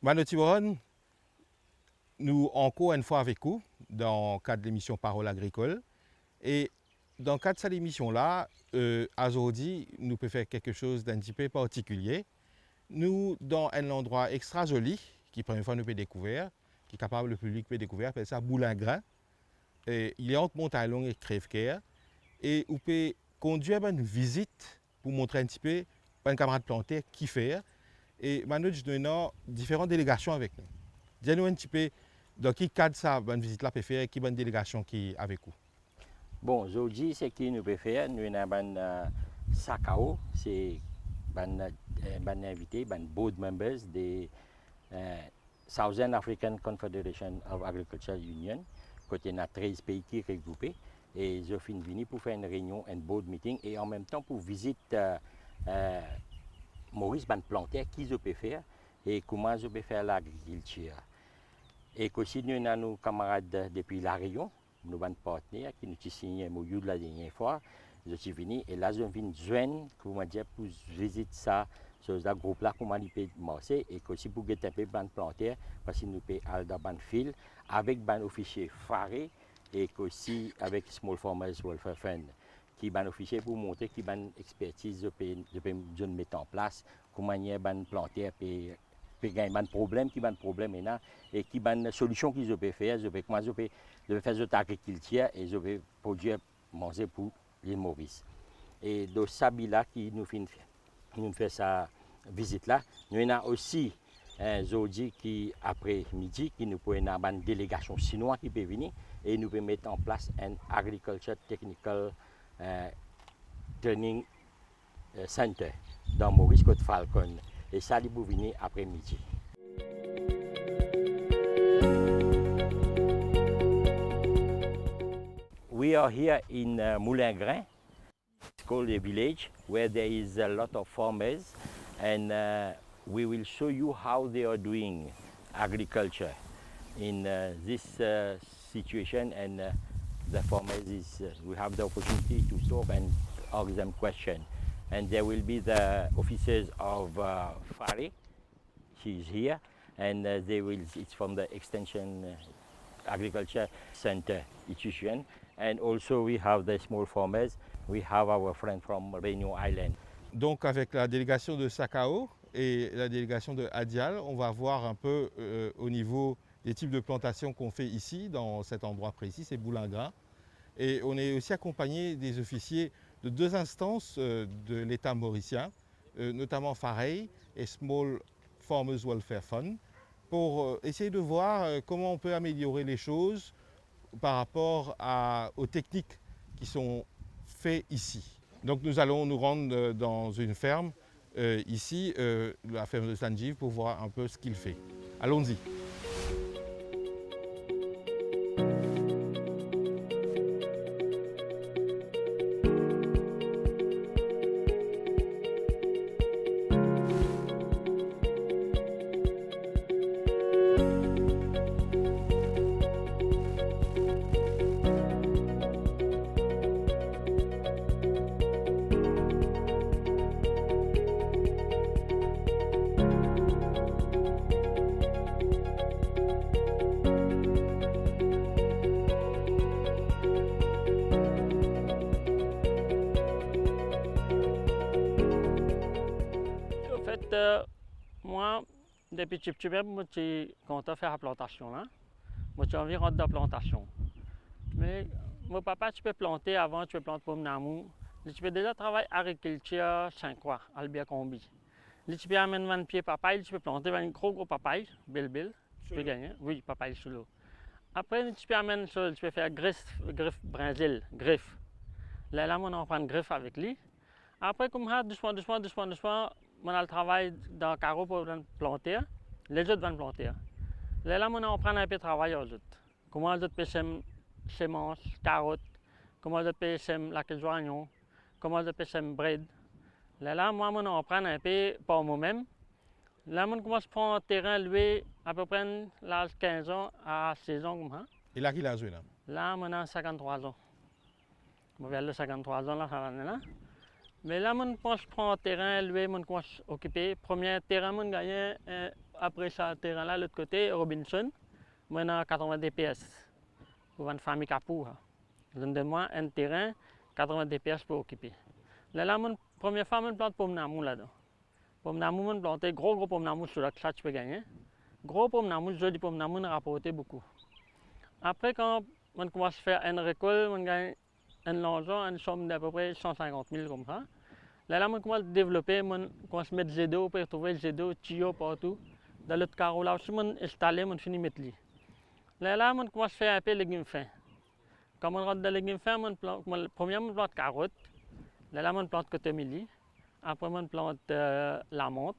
Mano Tiburon, nous encore une fois avec vous dans le cadre de l'émission Parole agricole. Et dans le cadre de cette émission-là, aujourd'hui, nous pouvons faire quelque chose d'un petit peu particulier. Nous, dans un endroit extra joli, qui première fois nous peut découvrir, qui est capable le public peut découvrir, c'est ça Boulingrin. Et il est entre Montalon et Crèvecoeur. Et vous pouvez conduire une visite pour montrer un petit peu un camarade planté qui fait. Et maintenant, nous avons différentes délégations avec nous. Dis-nous un petit peu dans quel cadre ça, une visite là peut faire, qui bonne délégation qui est avec vous. Bon, aujourd'hui, ce que nous pouvons faire, nous avons un SACAO, c'est un invité, un board members de Southern African Confederation of Agriculture Union, côté il y a 13 pays qui sont regroupés. Et je suis venu pour faire une réunion, un board meeting, et en même temps pour visiter Maurice, planter, qui je peux faire et comment je peux faire l'agriculture. Et aussi, nous avons nos camarades depuis La Réunion, nos partenaires qui nous ont signé un MOU la dernière fois. Je suis venu et là, je viens joindre pour visiter ça, ce groupe-là, comment il peut marcher et aussi pour guetter un peu de planter parce que nous pouvons aller dans le fil avec un officier faré et aussi avec Small Farmers Welfare Fund qui est un officier pour montrer qu'il y a une expertise je peux mettre en place, comment il y a un planter il y a un problème qui est un problème maintenant et qui est une solution que je peux faire. Je peux faire de l'agriculture et je peux produire manger pour l'île Maurice. Et dans Sabila qui nous fait sa visite là, nous avons aussi aujourd'hui qui après-midi qui nous peut avoir une délégation chinoise qui peut venir et nous peut mettre en place un agriculture technical training center dans Maurice Côte Falcon. Et ça, il peut venir après-midi. We are here in Moulingrin. It's called a village where there is a lot of farmers, and we will show you how they are doing agriculture in this situation. And the farmers we have the opportunity to talk and ask them questions. And there will be the officers of FARI. She's here, and it's from the Extension Agriculture Center institution. And also we have the small farmers. We have our friend from Réunion Island. Donc avec la délégation de Sakao et la délégation de Adial, on va voir un peu au niveau des types de plantations qu'on fait ici, dans cet endroit précis, c'est Boulingrin. Et on est aussi accompagné des officiers de deux instances de l'État mauricien, notamment FAREI et Small Farmers Welfare Fund, pour essayer de voir comment on peut améliorer les choses par rapport aux techniques qui sont faites ici. Donc nous allons nous rendre dans une ferme, ici, la ferme de Sanjiv, pour voir un peu ce qu'il fait. Allons-y. Moi, depuis que je suis content de faire la plantation. Là. Moi, j'ai envie de rentrer dans la plantation. Mais mon papa, tu peux planter avant, tu peux planter pour Namou. Tu peux déjà travailler agriculture 5 ans, Albia Combi. Tu peux amener 20 pieds papaye, tu peux planter un gros papaye, Bill, tu peux gagner. Oui, papaye sous l'eau. Après, tu peux amener, tu peux faire griffe brésil, griffe. Là, on en prend une griffe avec lui. Après, comme ça, doucement, on a le travail dans le carreau pour planter. Les autres vont planter. Là, on prend un peu de travail aux autres. Comment les autres peuvent semences, carottes, comment les autres peuvent la joignon, comment les autres peuvent bread. Là, moi, on prend un peu pour moi-même. Là, on commence à prendre un terrain loué à peu près l'âge 15 ans à 16 ans. Comme ça. Et là, qu'il a joué là? Là, on a 53 ans. On va aller 53 ans là, ça va là. Mais là, on pense prendre un terrain loué, on commence à occuper. Premier terrain, on gagne après ce terrain-là, l'autre côté, Robinson, moi, j'ai 80 DPS pour une famille Capou. Donne-moi un terrain, 80 DPS pour occuper. Là, la première fois, je plante pomme d'amour là-dedans. Pomme d'amour, je plante gros pomme d'amour sur la ça, tu peux gagner. Gros pomme d'amour, je dis pomme d'amour, on rapporté beaucoup. Après, quand on commence à faire une récolte, on gagne un l'argent, une somme d'à peu près 150 000 comme ça. Là, on commence à développer, on commence à mettre jet d'eau, on peut trouver jet d'eau, tuyau partout. Dans l'autre carreau là aussi, on installe, on finit de mettre lui. Là, on commence à faire un peu de légumes fins. Quand on rentre dans les légumes fins, premièrement, on plante carottes. Là, on plante cotomili. Après, on plante la menthe.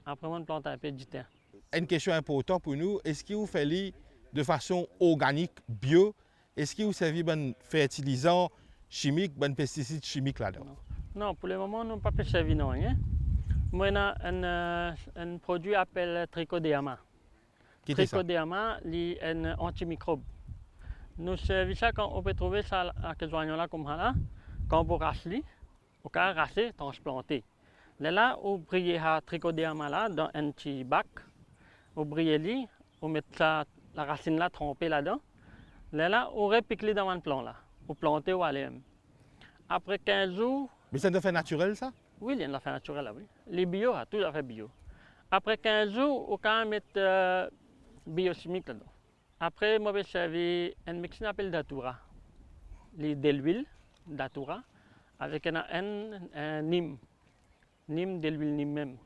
Après, on plante un peu de thym. Une question importante pour nous, est-ce que vous faites de façon organique, bio? Est-ce que vous servez de fertilisants chimiques, de pesticides chimiques là-dedans? Non, pour le moment, nous n'avons pas servi non. Moi, on a un produit appelé Trichodéama. Trichodéama, c'est un antimicrobe. Nous servons ça quand on peut trouver ça à ce là comme ça, quand on rasse, on peut rasser, transplanter. Là, on brille le Trichodéama là dans un petit bac. On brille, on met la racine là trempée là-dedans. Là, on repique dans un plant là. On plante au LM. Après 15 jours. Mais c'est un affaire naturel ça? Oui, il y a une affaire naturelle, oui. Les bio, tout à fait bio. Après 15 jours, on peut mettre biochimique là-dedans. Après, moi, je servi un mix qu'on appelle Datura. De l'huile, Datura, avec un Nîmes. Nîmes, de l'huile Nîmes même.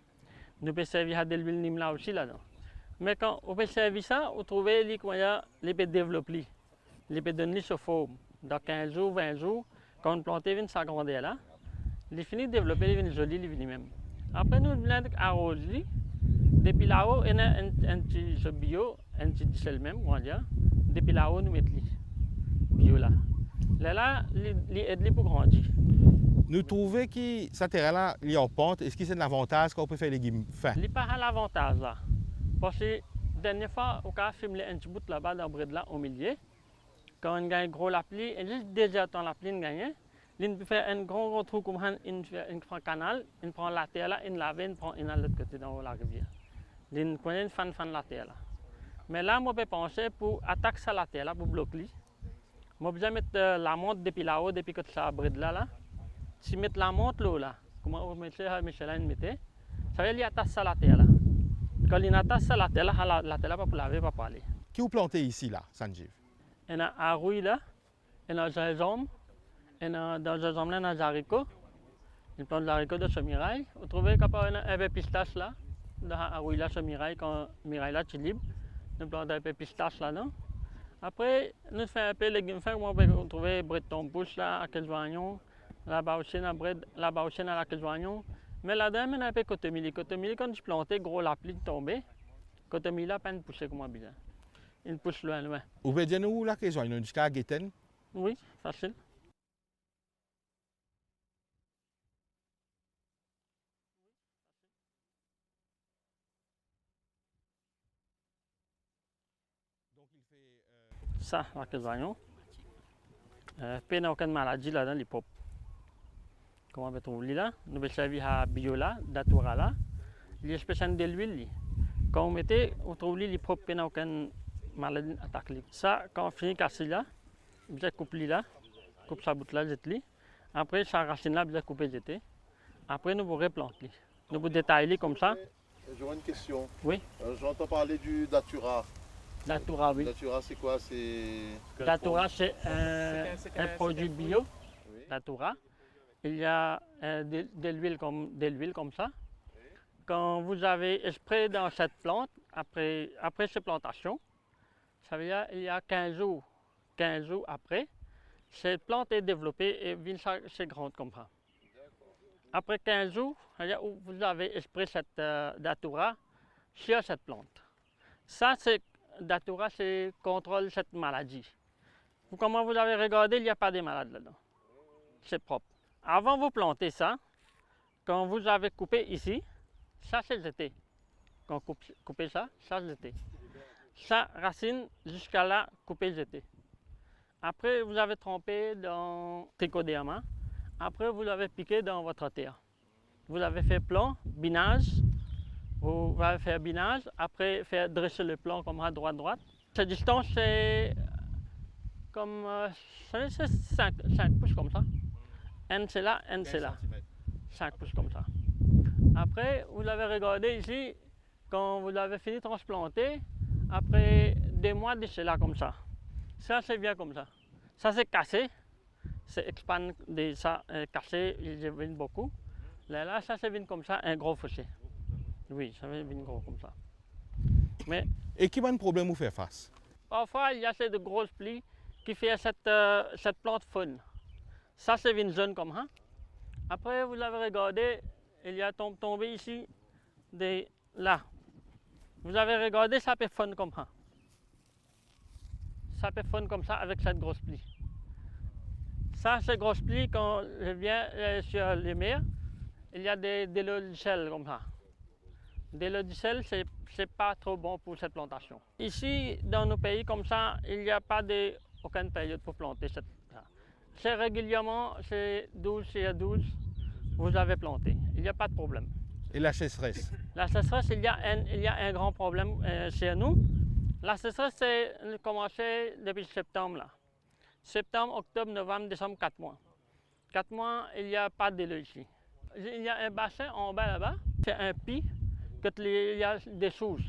Nous pouvons servir de l'huile Nîmes là aussi là-dedans. Mais quand on peut servir ça, on trouve les peut développer. Les peut donner sur forme. Dans 15 jours, 20 jours, quand on plante, ils s'agrandir là. Les finit de développer, ils sont jolis, les venus même. Après, nous venons arroser. Depuis là-haut, il y a un petit bio, un petit sel même, on va dire. Depuis là-haut, nous mettons les bio là. Là, les aide pour grandir. Nous trouvons que ce terrain-là, il est en pente. Est-ce que c'est un avantage quand on peut faire les légumes fins? Il n'y a pas l'avantage là. Parce que la dernière fois, on a filmé un petit bout là-bas dans le brid là, au milieu. Quand on gagne gros l'appli, et juste déjà dans l'appli, on gagne. Il peut faire un grand trou comme ça, il prend un canal, il prend la terre là, il lave, il prend une à l'autre côté dans la rivière. Il prend une fan la terre là. Mais là, moi, je penser pour attaquer ça la terre là, pour bloquer. Moi, je vais mettre la montre depuis là-haut, depuis que ça bride là. Si je mets la montre là, comment on met ça, Michelin mettait, ça veut dire attaque ça la terre là. Quand il attaque ça la terre là pas pour laver, pas pour aller. Qu'est-ce que vous plantez ici là, Sanjeev? Il y a un rouille là, il y a un gingembre. Et dans le gingembre, il y a des haricots. Il plante des haricots de Semirail. Vous trouvez qu'il y a un peu de pistache là, dans la rouille là, Semirail, quand Mirail là, tu es libre. Nous plantons un peu de pistache là-dedans. Après, nous faisons un peu de légumes fins, on trouve breton pousse là, à quelques oignons. Là-bas aussi, là-bas aussi, à quelques oignons. Mais là-dedans, il y a un peu de cotomili. Cotomili, quand tu plantes, gros la pluie tombée. Cotomili là, pas une poussée comme bien. Il pousse loin. Vous pouvez dire nous là, qu'ils ont jusqu'à Guéten? Oui, facile. Ça, là, que oignons. Puis, il n'y a aucune maladie là-dedans, les pop. Comment on peut trouver là? Nous pouvons servir à bio là, datura là. Il y a spécialement de l'huile. Quand on mettait, on trouve les pop, il n'y a aucune maladie attaque. Ça, quand on finit de casser là, on peut couper là, coupe sa bout là, jeter. Après, sa racine là, on peut couper, jeter. Après, nous pouvons replanter. Nous pouvons détailler comme ça. J'aurais une question. Oui. J'entends parler du Datura. Datura, oui. Datura, c'est quoi? Datura, c'est un produit bio. Oui. Datura. Il y a de l'huile comme ça. Oui. Quand vous avez spray dans cette plante, après cette plantation, ça veut dire il y a 15 jours après, cette plante est développée et c'est grande comme ça. Après 15 jours, vous avez spray cette Datura sur cette plante. Ça, c'est Datura, c'est contrôle cette maladie. Comment vous avez regardé, il n'y a pas de malades là-dedans. C'est propre. Avant de vous planter ça, quand vous avez coupé ici, ça c'est jeté. Quand vous coupez ça, ça jeté. Ça racine jusqu'à là, coupé, jeté. Après, vous avez trempé dans Trichodéama. Après, vous l'avez piqué dans votre terre. Vous avez fait plan, binage, Vous allez faire binage, après faire dresser le plan comme à droite-droite. Cette distance, c'est comme 5 pouces comme ça. N c'est là, N c'est là. 5 pouces comme ça. Après, vous l'avez regardé ici, quand vous l'avez fini de transplanter, après 2 mois, c'est là comme ça. Ça, c'est bien comme ça. Ça, c'est cassé. C'est expandé, ça, cassé, il vient beaucoup. Là, ça, c'est vient comme ça, un gros fossé. Oui, ça vient gros comme ça. Mais Et qui va un problème vous faire face? parfois, il y a cette grosse pluie qui fait cette plante faune. Ça, c'est une zone comme ça. Après, vous l'avez regardé, il y a tombé ici, là. Vous avez regardé, ça peut faune comme ça. Ça peut faune comme ça avec cette grosse pluie. Ça, c'est grosse pluie, quand je viens sur les mers, il y a des lots de sel comme ça. Des lots de sel, c'est pas trop bon pour cette plantation. Ici, dans nos pays comme ça, il n'y a pas aucune période pour planter ça. C'est régulièrement, c'est 12 sur 12, vous avez planté. Il n'y a pas de problème. Et la sécheresse? La sécheresse, il y a un grand problème chez nous. La sécheresse, c'est commencé depuis septembre. Là. Septembre, octobre, novembre, décembre, 4 mois. 4 mois, il n'y a pas d'eau ici. Il y a un bassin en bas là-bas, c'est un puits, il y a des sources.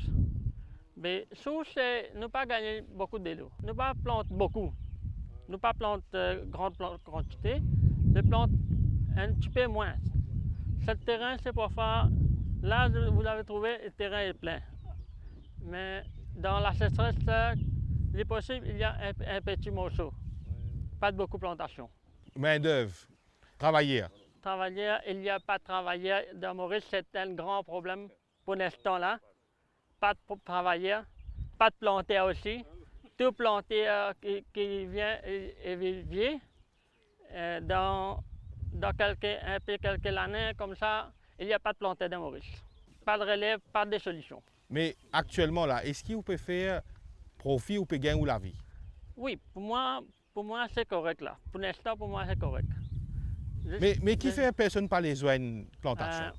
Mais sources, c'est ne pas gagner beaucoup d'eau. Ne pas planter beaucoup. Ne pas planter grande quantité, mais planter un petit peu moins. Ce terrain, c'est pour faire. Là, vous l'avez trouvé, le terrain est plein. Mais dans la sécheresse, il est possible, il y a un petit morceau. Pas de beaucoup de plantation. Main-d'œuvre, travailleurs. Travailleurs, il n'y a pas de travailleurs dans Maurice, c'est un grand problème pour l'instant là. Pas de travailleurs, pas de planteurs aussi. Tout planteur qui vient et vient dans quelques années comme ça, il n'y a pas de planteur dans Maurice. Pas de relève, pas de solution. Mais actuellement, là, est-ce qu'il vous peut faire profit ou peut gagner ou la vie? Oui, pour moi c'est correct là. Pour l'instant, pour moi, c'est correct. Mais qui fait personne pas les joindre plantation?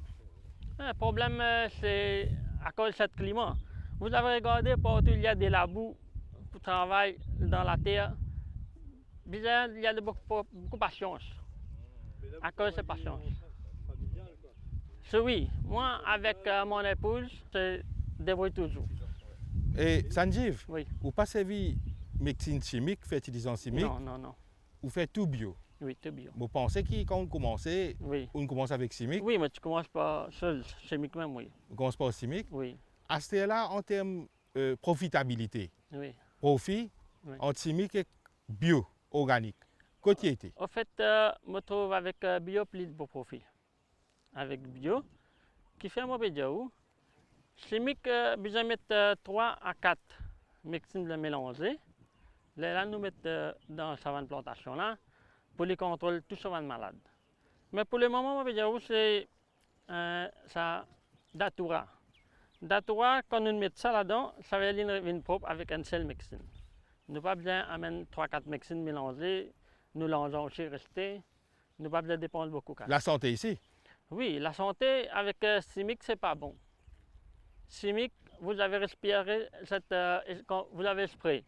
Le problème, c'est à cause de ce climat. Vous avez regardé partout, il y a des labous pour travailler dans la terre. Bizarre, il y a beaucoup de patience. À cause de cette patience. Oui, moi, avec mon épouse, je débrouille toujours. Et Sanjeev, Oui. vous pas servi médecine chimique, fertilisant chimique, Non. vous faites tout bio. Oui, tout bio. Vous pensez que quand on commence, Oui. on commence avec chimique, Oui, mais tu commences pas seul, chimique même, oui. on commence par chimique. Oui, À ce là en termes de profitabilité, oui. profit, Oui. en chimique et bio, organique, côté était. En fait, je me trouve avec bio plus de beau profit. Avec bio, qui fait un mauvais job. Chimique, besoin de mettre 3 à 4 médecines de mélanger. Là, nous mettons dans cette plantation là pour les contrôler tout ce malade. Mais pour le moment, c'est ça Datura. Datura, quand nous mettons ça là-dedans, ça va aller une propre avec une seule médecine. Nous n'avons pas besoin d'amener 3-4 médecines mélangées, nous l'enlevons aussi rester. Nous n'avons pas besoin de dépendre beaucoup. La santé ici? Oui, la santé avec chimique, c'est pas bon. Chimique, vous avez respiré, quand vous avez spray.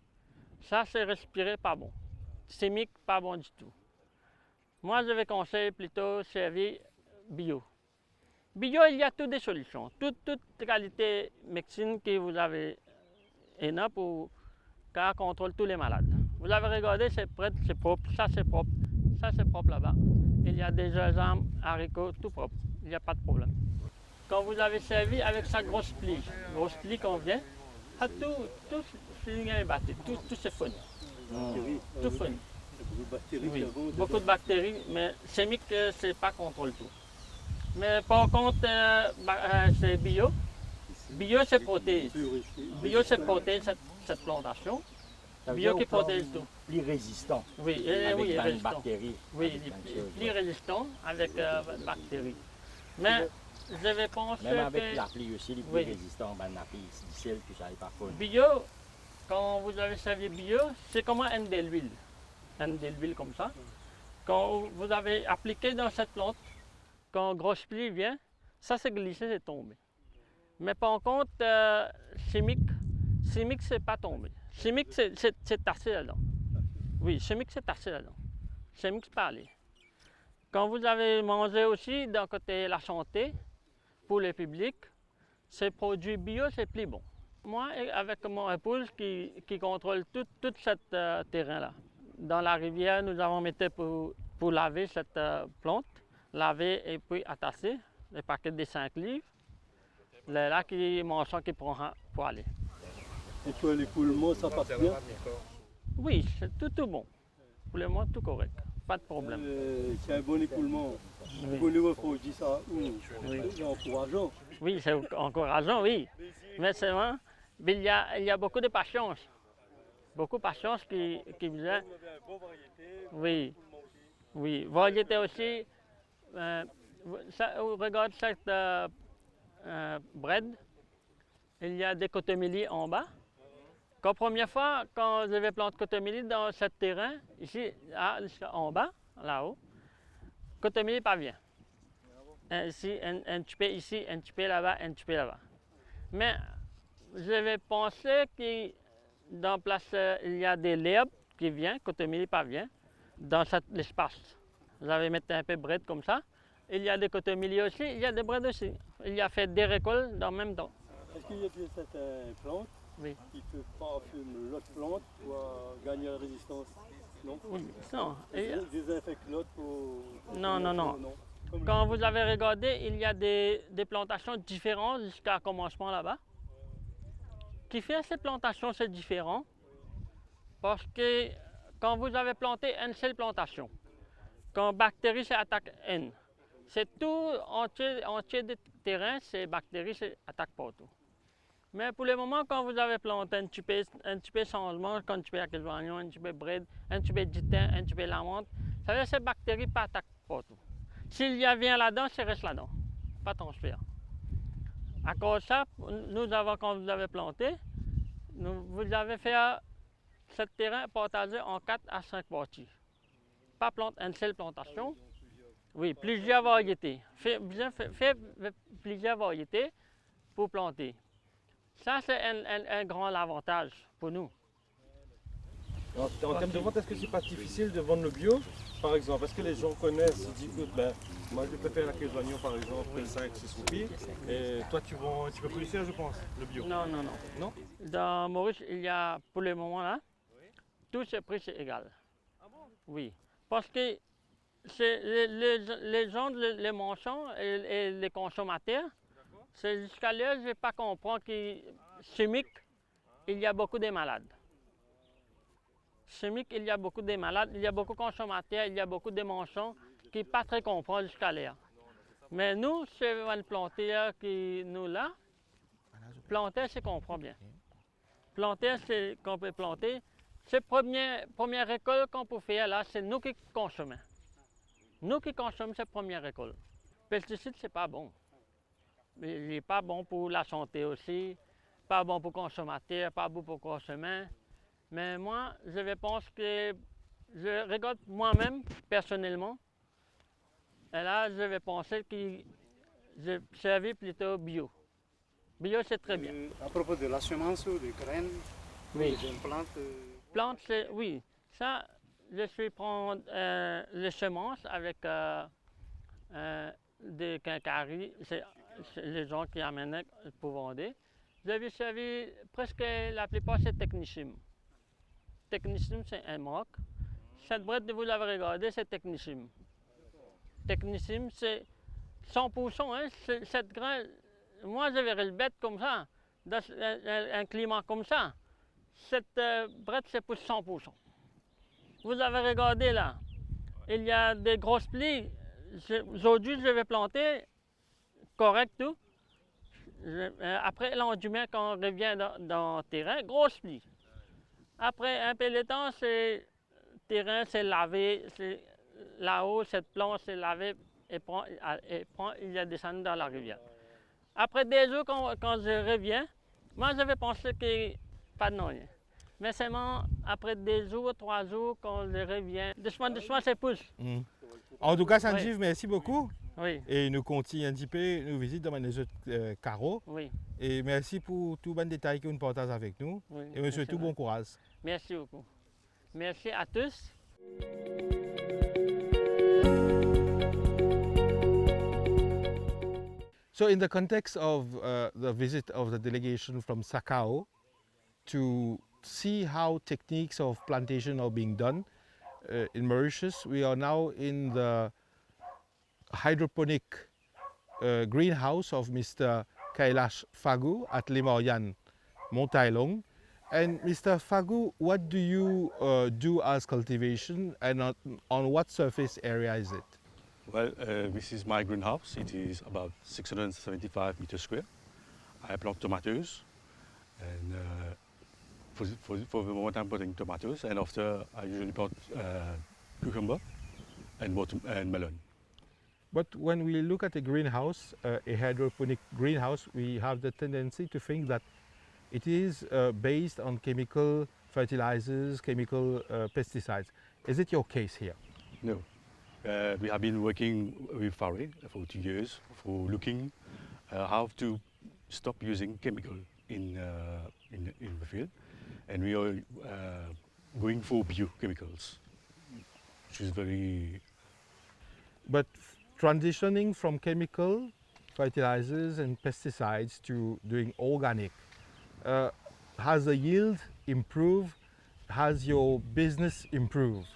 Ça, c'est respirer pas bon. Chimique, pas bon du tout. Moi, je vais conseiller plutôt servir bio. Bio, il y a toutes des solutions. Toute qualité médecine que vous avez énorme pour contrôler tous les malades. Vous avez regardé, c'est prêt, c'est propre, ça c'est propre, ça c'est propre là-bas. Il y a des gingembre, haricots, tout propre. Il n'y a pas de problème. Quand vous avez servi avec sa grosse plie qu'on vient, tout c'est battu, tout c'est fun. Tout fun. Oui, beaucoup de bactéries, mais chimique, c'est pas contrôle tout. Mais par contre, c'est bio. Bio, c'est protège. Bio, c'est protège cette plantation. Bio qui protège tout. Plus résistant. Oui, avec oui, les résistant. bactéries. Oui, plus résistant avec bactéries. Mais je vais penser Même avec que la pluie aussi, les plus oui. résistants, ben, la pluie difficile, tout ça n'est pas fun. bio, quand vous avez servi bio, c'est comme un de l'huile. Un de l'huile comme ça. Quand vous avez appliqué dans cette plante, quand grosse pluie vient, ça s'est glissé, c'est tombé. Mais par contre, chimique, c'est pas tombé. Chimique, c'est tassé là-dedans. Oui, chimique, c'est tassé là-dedans. Chimique, c'est pas allé. Quand vous avez mangé aussi d'un côté la santé, pour le public, ces produits bio, c'est plus bon. Moi, avec mon épouse qui contrôle tout ce terrain-là. Dans la rivière, nous avons mis pour laver cette plante, laver et puis attasser les paquets de 5 livres. Le lac qui mange qui prend pour aller. Et pour l'écoulement, ça passe bien? Oui, c'est tout bon. Pour le moment, tout correct. Pas de problème. C'est un bon écoulement. Oui. Pour nous, il faut dire ça où? Oui. C'est encourageant. Oui, c'est encourageant, oui. Mais c'est vrai, il y a beaucoup de patience. Beaucoup de patience qui vient. Oui, oui. Variété aussi. Regarde cette bread. Il y a des cotomélies en bas. La première fois, quand je vais planter cotomélie dans ce terrain, ici, en bas, là-haut, cotomélie pas bien. Ici, un petit peu ici, un petit peu là-bas, un petit peu là-bas. Mais je vais penser que dans place, il y a des l'herbe qui vient, cotomélie pas bien, dans cet espace. Vous allez mettre un peu de bread comme ça. Il y a des cotomélies aussi, il y a des bread aussi. Il y a fait des récoltes dans le même temps. Est-ce qu'il y a certaines plantes Oui. qui ne peuvent pas fumer l'autre plante pour gagner la résistance? Non? Oui. Non. Désinfecte l'autre pour... Non. Quand vous avez regardé, il y a des plantations différentes jusqu'à commencement là-bas. Qui fait ces plantations, c'est différent. Parce que quand vous avez planté une seule plantation, quand bactéries attaquent une, c'est tout entier de terrain, ces bactéries attaquent partout. Mais pour le moment, quand vous avez planté un petit peu changement, quand tu fais quelques oignons, un petit peu de bread, un petit peu de thym, un petit peu de lamande, ça veut dire que ces bactéries pas attaquent partout. S'il y a bien là-dedans, c'est reste là-dedans, pas transfert. À cause de ça, nous avons, quand vous avez planté, vous avez fait ce terrain partagé en 4 à 5 parties. Pas une seule plantation. Oui, plusieurs variétés. Fait plusieurs variétés pour planter. Ça, c'est un grand avantage pour nous. En termes de vente, est-ce que c'est pas difficile de vendre le bio, par exemple? Est-ce que les gens connaissent, ils disent, ben, moi je peux faire la caisse d'oignon par exemple, 5-6 roupies, et toi tu peux plus cher, je pense, le bio? Non. Non? Dans Maurice, il y a, pour le moment là, tous ces prix c'est égal. Ah bon? Oui, parce que les gens, les marchands et les consommateurs, c'est jusqu'à là, je ne vais pas comprendre que chimique, il y a beaucoup de malades. Chimique, il y a beaucoup de malades, il y a beaucoup de consommateurs, il y a beaucoup de marchands qui ne pas très comprennent jusqu'à là. Mais nous, c'est le planteur qui nous là, planter, c'est qu'on comprend bien. Planter, c'est qu'on peut planter. C'est la première récolte qu'on peut faire là, c'est nous qui consommons. Nous qui consommons cette première récolte. Le pesticide, c'est pas bon. Il n'est pas bon pour la santé aussi, pas bon pour le consommateur, pas bon pour le consommateur. Mais moi, je pense que je regarde moi-même, personnellement, et là, je vais penser que je servis plutôt bio. Bio, c'est très bien. À propos de la semence ou des graines, Oui. des plantes, Plantes, oui. Ça, je suis prendre les semences avec des quincailleries, c'est les gens qui amènent pour vendre. J'avais servi presque la plupart, c'est Technicim. Technicim, c'est un marque. Cette boîte, vous l'avez regardé, c'est Technicim. Technicim, c'est 100%. Hein, cette graine, moi, je verrais le bête comme ça, dans un climat comme ça. Cette brette, c'est pour 100%. Vous avez regardé là, il y a des grosses plis. Aujourd'hui, je vais planter correct tout. Après, lendemain, quand on revient dans le terrain, grosse plis. Après un peu de temps, le terrain s'est lavé. Là-haut, cette plante s'est lavée et il a descendu dans la rivière. Après 2 jours, quand je reviens, moi, je vais penser que pas de rien. Mais seulement après 2 jours, 3 jours, quand je reviens, doucement, ça pousse. En tout cas, Sanjeev, merci beaucoup. Oui, Et nous continuons un petit peu, nous visitons dans les autres carreaux. oui, Et merci pour tout bon détail que vous partagez avec nous. oui. Et monsieur, c'est tout vrai. bon courage. Merci beaucoup. Merci à tous. So in the context of the visit of the delegation from Sakao to see how techniques of plantation are being done in Mauritius, we are now in the hydroponic greenhouse of Mr. Kailash Fagu at Limorian, Montailong. And Mr. Fagu, what do you do as cultivation and on what surface area is it? Well, this is my greenhouse. It is about 675 meters square. I plant tomatoes, and for the moment I'm planting tomatoes, and after I usually plant cucumber and melon. But when we look at a greenhouse, a hydroponic greenhouse, we have the tendency to think that it is based on chemical fertilizers, chemical pesticides. Is it your case here? No. We have been working with FARE for 2 years for looking how to stop using chemical in the field, and we are going for biochemicals, which is very. But transitioning from chemical fertilizers and pesticides to doing organic, has the yield improved? Has your business improved?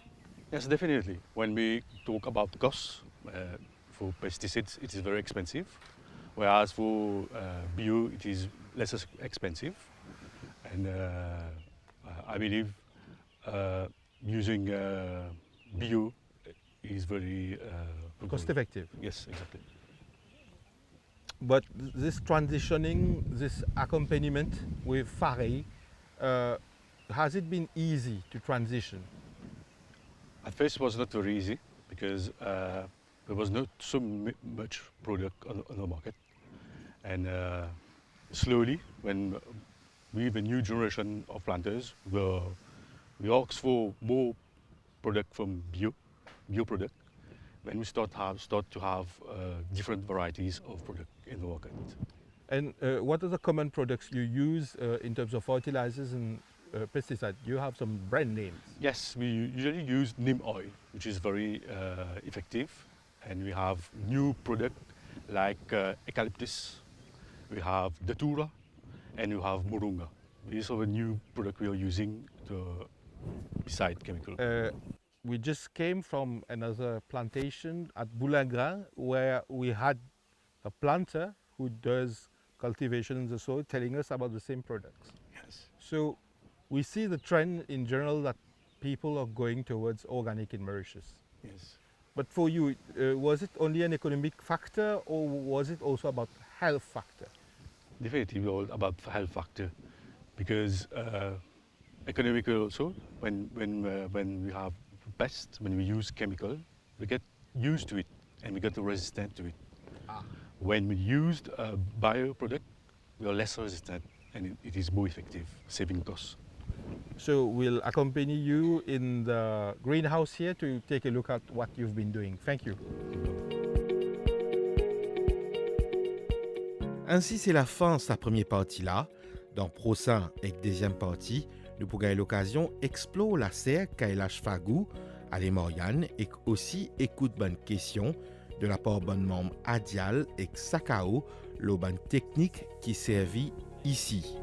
Yes, definitely. When we talk about costs for pesticides, it is very expensive, whereas for bio, it is less expensive. And I believe using bio is very Cost effective. Yes, exactly. But this transitioning, this accompaniment with FARE, has it been easy to transition? At first it was not very easy because there was not so much product on the market, and slowly, when with the new generation of planters, we asked for more product from bio product. Then we start to have different varieties of product in the market. And what are the common products you use in terms of fertilizers and pesticides? You have some brand names. Yes, we usually use neem oil, which is very effective, and we have new product like eucalyptus, we have datura, and we have moringa. These are the new product we are using beside chemical. We just came from another plantation at Boulingrin where we had a planter who does cultivation in the soil telling us about the same products. Yes. So we see the trend in general that people are going towards organic in Mauritius. Yes. But for you, was it only an economic factor or was it also about health factor? Definitely all about health factor, because economical also, when we have pest, when we use chemical, we get used to it and we get resistant to it. When we used a bio product, we are less resistant and it is more effective, saving costs. So we'll accompany you in the greenhouse here to take a look at what you've been doing. Thank you. Ainsi, c'est la fin de cette première partie-là. Dans le prochain et deuxième partie, nous pourrons avoir l'occasion d'explorer la serre Kailash Fagu à Limorian et aussi écouter bonnes questions de la part de bonne membre Adial et Sakao, le bonne technique qui servit ici.